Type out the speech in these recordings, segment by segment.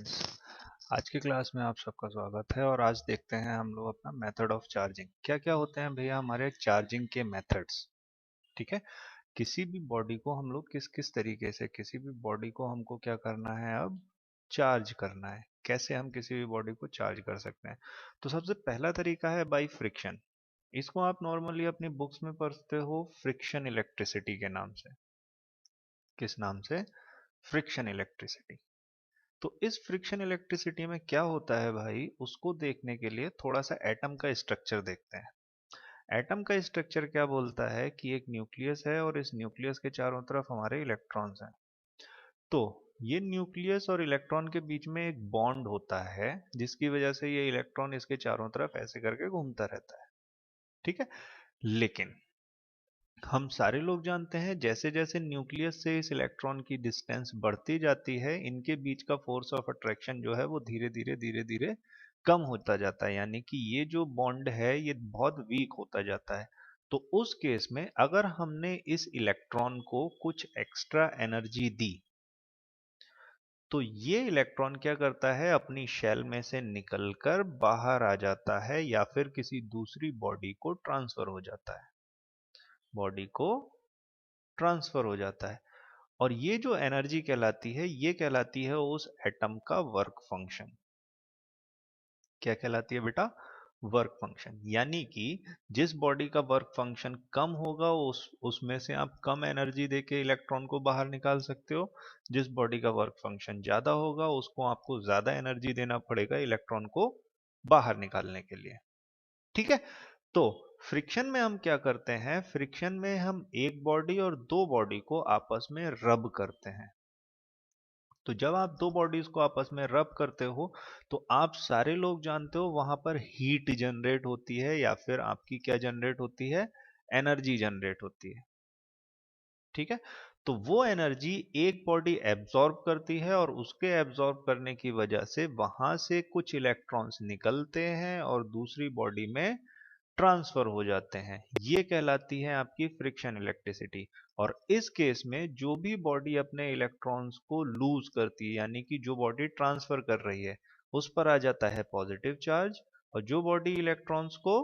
Students, आज की class में आप सबका स्वागत है। और आज देखते हैं हम लोग अपना मेथड ऑफ चार्जिंग। क्या क्या होते हैं भैया हमारे चार्जिंग के मेथड्स। ठीक है, किसी भी बॉडी को हम लोग किस किस तरीके से किसी भी बॉडी को हमको क्या करना है, अब चार्ज करना है। कैसे हम किसी भी बॉडी को चार्ज कर सकते हैं। तो सबसे पहला तरीका है बाई फ्रिक्शन। इसको आप नॉर्मली अपनी बुक्स में पढ़ते हो फ्रिक्शन इलेक्ट्रिसिटी के नाम से। किस नाम से? Friction electricity. तो इस फ्रिक्शन इलेक्ट्रिसिटी में क्या होता है भाई, उसको देखने के लिए थोड़ा सा एटम का स्ट्रक्चर देखते हैं। एटम का स्ट्रक्चर क्या बोलता है कि एक न्यूक्लियस है और इस न्यूक्लियस के चारों तरफ हमारे इलेक्ट्रॉन्स हैं। तो ये न्यूक्लियस और इलेक्ट्रॉन के बीच में एक बॉन्ड होता है, जिसकी वजह से ये इलेक्ट्रॉन इसके चारों तरफ ऐसे करके घूमता रहता है। ठीक है, लेकिन हम सारे लोग जानते हैं जैसे जैसे न्यूक्लियस से इस इलेक्ट्रॉन की डिस्टेंस बढ़ती जाती है, इनके बीच का फोर्स ऑफ अट्रैक्शन जो है वो धीरे धीरे कम होता जाता है। यानी कि ये जो बॉन्ड है ये बहुत वीक होता जाता है। तो उस केस में अगर हमने इस इलेक्ट्रॉन को कुछ एक्स्ट्रा एनर्जी दी, तो ये इलेक्ट्रॉन क्या करता है, अपनी शेल में से निकलकर बाहर आ जाता है या फिर किसी दूसरी बॉडी को ट्रांसफर हो जाता है। बॉडी को ट्रांसफर हो जाता है। और ये जो एनर्जी कहलाती है, ये कहलाती है उस एटम का वर्क फंक्शन। क्या कहलाती है बेटा? Work function. यानी कि जिस बॉडी का वर्क फंक्शन कम होगा उसमें से आप कम एनर्जी देके इलेक्ट्रॉन को बाहर निकाल सकते हो। जिस बॉडी का वर्क फंक्शन ज्यादा होगा उसको आपको ज्यादा एनर्जी देना पड़ेगा इलेक्ट्रॉन को बाहर निकालने के लिए। ठीक है, तो फ्रिक्शन में हम क्या करते हैं, फ्रिक्शन में हम एक बॉडी और दो बॉडी को आपस में रब करते हैं। तो जब आप दो बॉडीज को आपस में रब करते हो, तो आप सारे लोग जानते हो वहां पर हीट जनरेट होती है या फिर आपकी क्या जनरेट होती है, एनर्जी जनरेट होती है। ठीक है, तो वो एनर्जी एक बॉडी एब्जॉर्ब करती है और उसके एब्जॉर्ब करने की वजह से वहां से कुछ इलेक्ट्रॉन्स निकलते हैं और दूसरी बॉडी में ट्रांसफर हो जाते हैं। ये कहलाती है आपकी फ्रिक्शन इलेक्ट्रिसिटी। और इस केस में जो भी बॉडी अपने इलेक्ट्रॉन्स को लूज करती है, यानी कि जो बॉडी ट्रांसफर कर रही है, उस पर आ जाता है पॉजिटिव चार्ज। और जो बॉडी इलेक्ट्रॉन्स को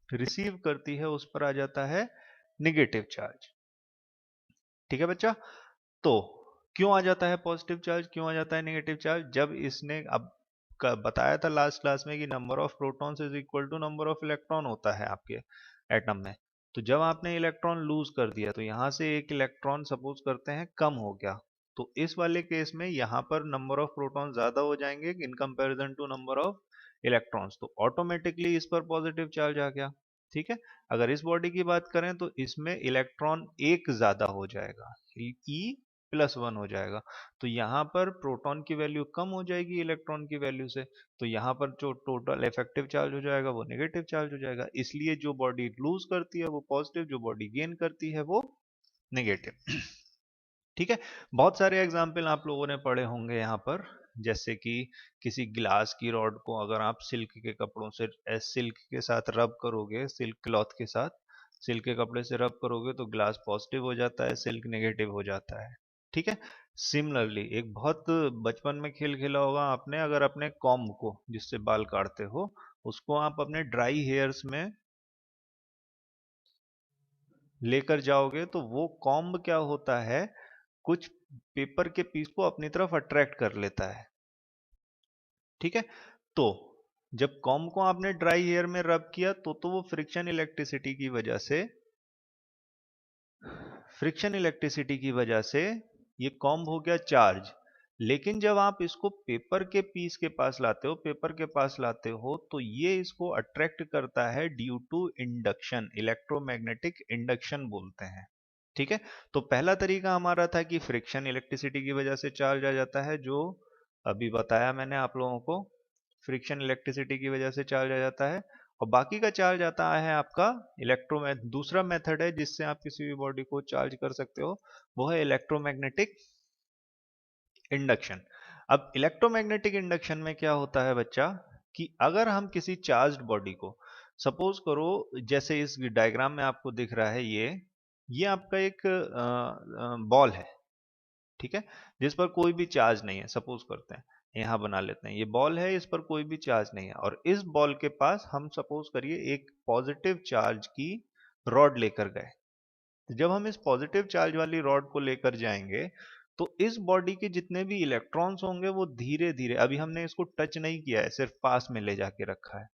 रिसीव करती है उस पर आ जाता है निगेटिव चार्ज। ठीक है बच्चा, तो क्यों आ जाता है पॉजिटिव चार्ज, क्यों आ जाता है नेगेटिव चार्ज? जब इसने अब बताया था लास्ट क्लास में कि number of protons is equal to number of electron होता है आपके एटम में। तो जब आपने इलेक्ट्रॉन लूज कर दिया तो यहां से एक इलेक्ट्रॉन सपोज करते हैं कम हो गया, तो इस वाले केस में यहां पर नंबर ऑफ प्रोटॉन ज्यादा हो जाएंगे in comparison to number of electrons, तो ऑटोमेटिकली इस पर पॉजिटिव चार्ज आ गया। ठीक है, अगर इस बॉडी की बात करें तो इसमें इलेक्ट्रॉन एक ज्यादा हो जाएगा, E+1 हो जाएगा। तो यहाँ पर प्रोटॉन की वैल्यू कम हो जाएगी इलेक्ट्रॉन की वैल्यू से, तो यहाँ पर जो टोटल इफेक्टिव चार्ज हो जाएगा वो नेगेटिव चार्ज हो जाएगा। इसलिए जो बॉडी लूज करती है वो पॉजिटिव, जो बॉडी गेन करती है वो नेगेटिव। ठीक है, बहुत सारे एग्जाम्पल आप लोगों ने पढ़े होंगे यहाँ पर। जैसे कि किसी ग्लास की रॉड को अगर आप सिल्क के कपड़ों से सिल्क के साथ रब करोगे, सिल्क क्लॉथ के साथ सिल्क के कपड़े से रब करोगे तो ग्लास पॉजिटिव हो जाता है, सिल्क नेगेटिव हो जाता है। ठीक है, सिमिलरली एक बहुत बचपन में खेल खेला होगा आपने, अगर अपने कॉम्ब को जिससे बाल काटते हो उसको आप अपने ड्राई हेयर्स में लेकर जाओगे तो वो कॉम्ब क्या होता है, कुछ पेपर के पीस को अपनी तरफ अट्रैक्ट कर लेता है। ठीक है, तो जब कॉम्ब को आपने ड्राई हेयर में रब किया तो वो फ्रिक्शन इलेक्ट्रिसिटी की वजह से ये कॉम्ब हो गया चार्ज। लेकिन जब आप इसको पेपर के पीस के पास लाते हो, पेपर के पास लाते हो, तो ये इसको अट्रैक्ट करता है due to induction, electromagnetic induction बोलते हैं। ठीक है, तो पहला तरीका हमारा था कि फ्रिक्शन इलेक्ट्रिसिटी की वजह से चार्ज आ जाता है, जो अभी बताया मैंने आप लोगों को। फ्रिक्शन इलेक्ट्रिसिटी की वजह से चार्ज आ जाता है। और बाकी का चार्ज आता है आपका दूसरा मेथड है जिससे आप किसी भी बॉडी को चार्ज कर सकते हो, वो है इलेक्ट्रोमैग्नेटिक इंडक्शन। अब इलेक्ट्रोमैग्नेटिक इंडक्शन में क्या होता है बच्चा, कि अगर हम किसी चार्ज्ड बॉडी को सपोज करो, जैसे इस डायग्राम में आपको दिख रहा है, ये आपका एक बॉल है। ठीक है, जिस पर कोई भी चार्ज नहीं है। सपोज करते हैं, यहां बना लेते हैं, ये बॉल है, इस पर कोई भी चार्ज नहीं है, और इस बॉल के पास हम सपोज करिए एक पॉजिटिव चार्ज की रॉड लेकर गए। तो जब हम इस पॉजिटिव चार्ज वाली रॉड को लेकर जाएंगे, तो इस बॉडी के जितने भी इलेक्ट्रॉन्स होंगे वो धीरे धीरे, अभी हमने इसको टच नहीं किया है, सिर्फ पास में ले जाके रखा है,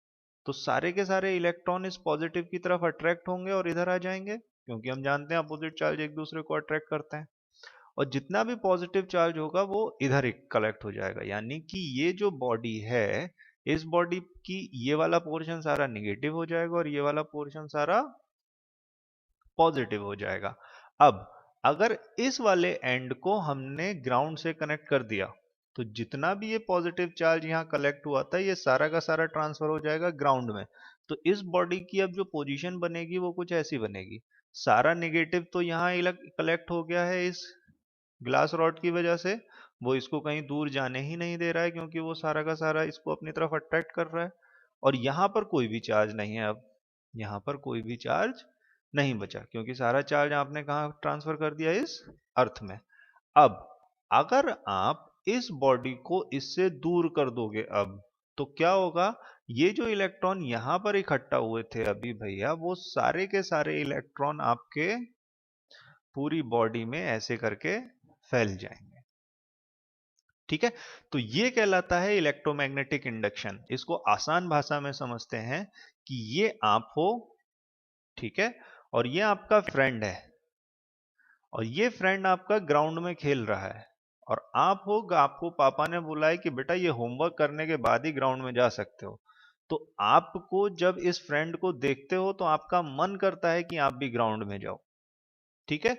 तो सारे के सारे इलेक्ट्रॉन इस पॉजिटिव की तरफ अट्रैक्ट होंगे और इधर आ जाएंगे, क्योंकि हम जानते हैं अपोजिट चार्ज एक दूसरे को अट्रैक्ट करते हैं। और जितना भी पॉजिटिव चार्ज होगा वो इधर कलेक्ट हो जाएगा, यानी कि ये जो बॉडी है, इस बॉडी की ये वाला पोर्शन सारा निगेटिव हो जाएगा और ये वाला पोर्शन सारा पॉजिटिव हो जाएगा। अब अगर इस वाले एंड को हमने ग्राउंड से कनेक्ट कर दिया, तो जितना भी ये पॉजिटिव चार्ज यहाँ कलेक्ट हुआ था, ये सारा का सारा ट्रांसफर हो जाएगा ग्राउंड में। तो इस बॉडी की अब जो पोजीशन बनेगी वो कुछ ऐसी बनेगी, सारा नेगेटिव तो यहाँ कलेक्ट हो गया है इस ग्लास रॉड की वजह से, वो इसको कहीं दूर जाने ही नहीं दे रहा है, क्योंकि वो सारा का सारा इसको अपनी तरफ अट्रैक्ट कर रहा है। और यहाँ पर कोई भी चार्ज नहीं है, अब यहाँ पर कोई भी चार्ज नहीं बचा, क्योंकि सारा चार्ज आपने कहाँ ट्रांसफर कर दिया, इस अर्थ में। अब अगर आप इस बॉडी को इससे दूर कर दोगे, अब तो क्या होगा, ये जो इलेक्ट्रॉन यहां पर इकट्ठा हुए थे अभी भैया, वो सारे के सारे इलेक्ट्रॉन आपके पूरी बॉडी में ऐसे करके फैल जाएंगे। ठीक है, तो ये कहलाता है इलेक्ट्रोमैग्नेटिक इंडक्शन। इसको आसान भाषा में समझते हैं कि ये आप हो, ठीक है, और ये आपका फ्रेंड है, और ये फ्रेंड आपका ग्राउंड में खेल रहा है, और आप हो, आपको पापा ने बोला है कि बेटा ये होमवर्क करने के बाद ही ग्राउंड में जा सकते हो। तो आपको जब इस फ्रेंड को देखते हो तो आपका मन करता है कि आप भी ग्राउंड में जाओ। ठीक है,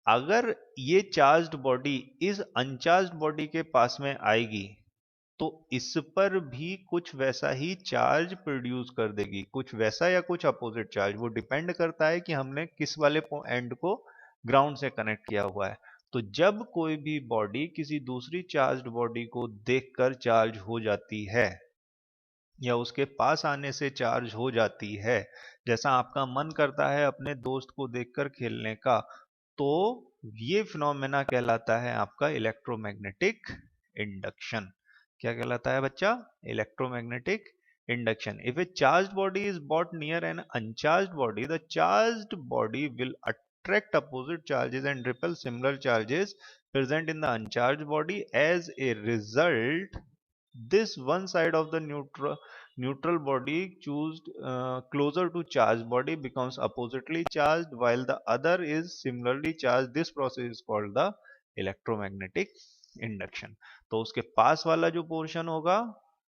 अगर ये चार्ज्ड बॉडी इस अनचार्ज्ड बॉडी के पास में आएगी, तो इस पर भी कुछ वैसा ही चार्ज प्रोड्यूस कर देगी, कुछ वैसा या कुछ अपोजिट चार्ज, वो डिपेंड करता है कि हमने किस वाले एंड को ग्राउंड से कनेक्ट किया हुआ है। तो जब कोई भी बॉडी किसी दूसरी चार्ज्ड बॉडी को देखकर चार्ज हो जाती है, या उसके पास आने से चार्ज हो जाती है, जैसा आपका मन करता है अपने दोस्त को देखकर खेलने का, तो ये फिनोमेना कहलाता है आपका इलेक्ट्रोमैग्नेटिक इंडक्शन। क्या कहलाता है बच्चा? Electromagnetic induction. If a charged body is brought near an uncharged body, the charged body will attract opposite charges and repel similar charges present in the uncharged body. As a result, this one side of the neutral body choosed closer to charged body becomes oppositely charged, while the other is similarly charged. This process is called the electromagnetic induction. तो उसके पास वाला जो portion होगा,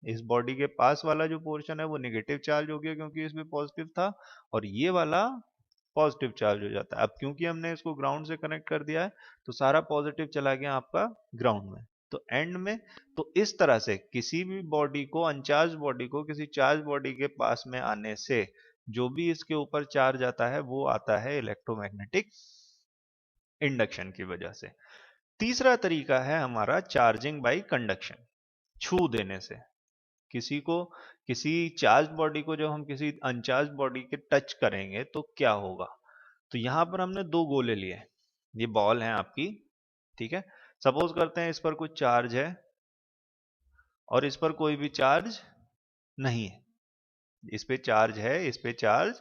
इस body के पास वाला जो portion है वो नेगेटिव चार्ज हो गया, क्योंकि इसमें पॉजिटिव था, और ये वाला पॉजिटिव चार्ज हो जाता है। अब क्योंकि हमने इसको ग्राउंड से कनेक्ट कर दिया है, तो सारा पॉजिटिव चला गया आपका ग्राउंड में। तो एंड में, तो इस तरह से किसी भी बॉडी को, अनचार्ज बॉडी को किसी चार्ज बॉडी के पास में आने से जो भी इसके ऊपर चार्ज आता है वो आता है इलेक्ट्रोमैग्नेटिक इंडक्शन की वजह से। तीसरा तरीका है हमारा चार्जिंग बाय कंडक्शन, छू देने से। किसी को, किसी चार्ज बॉडी को जब हम किसी अनचार्ज बॉडी के टच करेंगे तो क्या होगा, तो यहां पर हमने दो गोले लिए, ये बॉल है आपकी, ठीक है, सपोज करते हैं इस पर कुछ चार्ज है और इस पर कोई भी चार्ज नहीं है, इस पे चार्ज है, इस पे चार्ज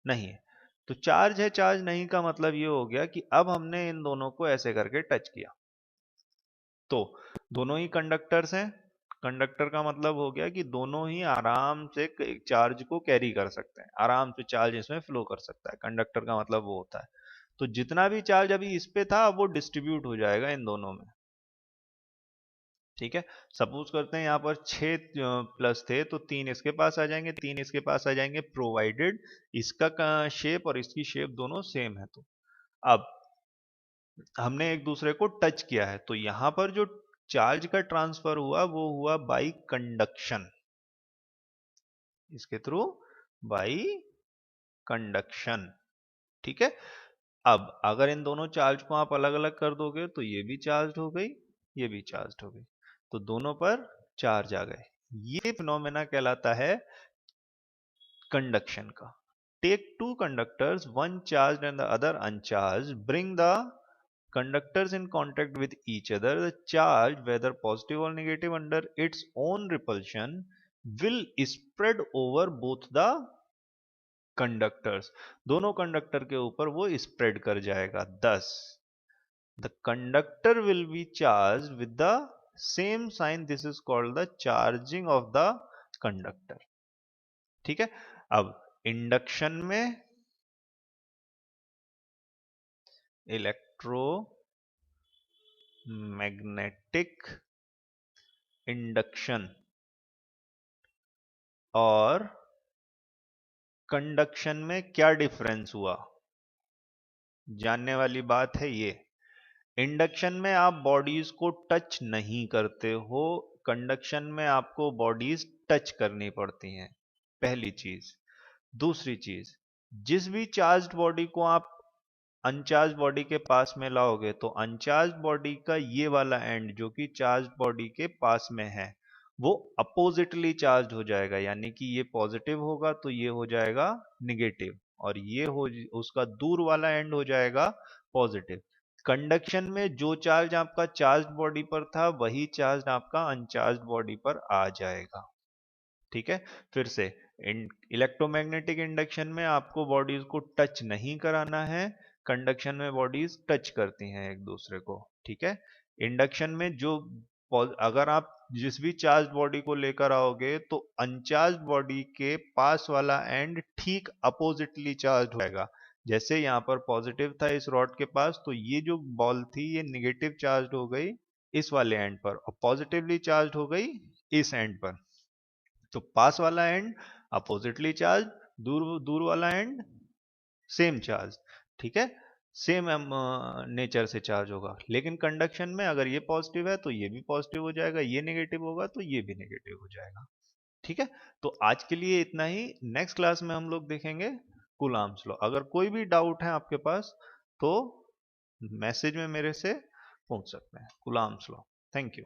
नहीं है। तो चार्ज है, चार्ज नहीं का मतलब ये हो गया कि अब हमने इन दोनों को ऐसे करके टच किया, तो दोनों ही कंडक्टर्स हैं। कंडक्टर का मतलब हो गया कि दोनों ही आराम से चार्ज को कैरी कर सकते हैं, आराम से चार्ज इसमें फ्लो कर सकता है, कंडक्टर का मतलब वो होता है। तो जितना भी चार्ज अभी इस पे था वो डिस्ट्रीब्यूट हो जाएगा इन दोनों में। ठीक है, सपोज करते हैं यहाँ पर 6 प्लस थे, तो 3 इसके पास आ जाएंगे, 3 इसके पास आ जाएंगे, प्रोवाइडेड इसका शेप और इसकी शेप दोनों सेम है। तो अब हमने एक दूसरे को टच किया है, तो यहां पर जो चार्ज का ट्रांसफर हुआ वो हुआ बाई कंडक्शन, इसके थ्रू, बाई कंडक्शन। ठीक है, अब अगर इन दोनों चार्ज को आप अलग अलग कर दोगे तो ये भी चार्ज हो गई, ये भी चार्ज हो गई, तो दोनों पर चार्ज आ गए। ये फिनोमेना कहलाता है कंडक्शन का। Take two conductors, one charge and the other uncharge, bring the conductors in contact with each other, the charge, whether positive or negative, under its own repulsion will spread over both the conductors. दोनों conductor के ऊपर वो spread कर जाएगा. Thus the conductor will be charged with the same sign. This is called the charging of the conductor. ठीक है. अब induction में इलेक्ट्रोमैग्नेटिक इंडक्शन और कंडक्शन में क्या डिफरेंस हुआ, जानने वाली बात है ये. इंडक्शन में आप बॉडीज को टच नहीं करते हो, कंडक्शन में आपको बॉडीज टच करनी पड़ती हैं. पहली चीज. दूसरी चीज, जिस भी चार्ज्ड बॉडी को आप अनचार्ज बॉडी के पास में लाओगे तो अनचार्ज बॉडी का ये वाला एंड जो कि चार्ज बॉडी के पास में है वो अपोजिटली चार्ज हो जाएगा, यानी कि ये पॉजिटिव होगा तो ये हो जाएगा निगेटिव, और ये हो उसका दूर वाला एंड हो जाएगा पॉजिटिव. कंडक्शन में जो चार्ज आपका चार्ज बॉडी पर था वही चार्ज आपका अनचार्ज बॉडी पर आ जाएगा. ठीक है. फिर से, इलेक्ट्रोमैग्नेटिक इंडक्शन में आपको बॉडीज को टच नहीं कराना है, कंडक्शन में बॉडीज टच करती हैं एक दूसरे को. ठीक है. इंडक्शन में जो अगर आप जिस भी चार्ज बॉडी को लेकर आओगे तो अनचार्ज बॉडी के पास वाला एंड ठीक अपोजिटली चार्ज हो जाएगा. जैसे यहां पर पॉजिटिव था इस रॉड के पास, तो ये जो बॉल थी ये निगेटिव चार्ज हो गई इस वाले एंड पर और पॉजिटिवली चार्ज हो गई इस एंड पर. तो पास वाला एंड अपोजिटली चार्ज, दूर दूर वाला एंड सेम चार्ज. ठीक है. सेम नेचर से चार्ज होगा. लेकिन कंडक्शन में अगर ये पॉजिटिव है तो ये भी पॉजिटिव हो जाएगा, ये नेगेटिव होगा तो ये भी नेगेटिव हो जाएगा. ठीक है. तो आज के लिए इतना ही. नेक्स्ट क्लास में हम लोग देखेंगे कूलॉम्स लॉ. अगर कोई भी डाउट है आपके पास तो मैसेज में मेरे से पूछ सकते हैं. Coulomb's law. Thank you.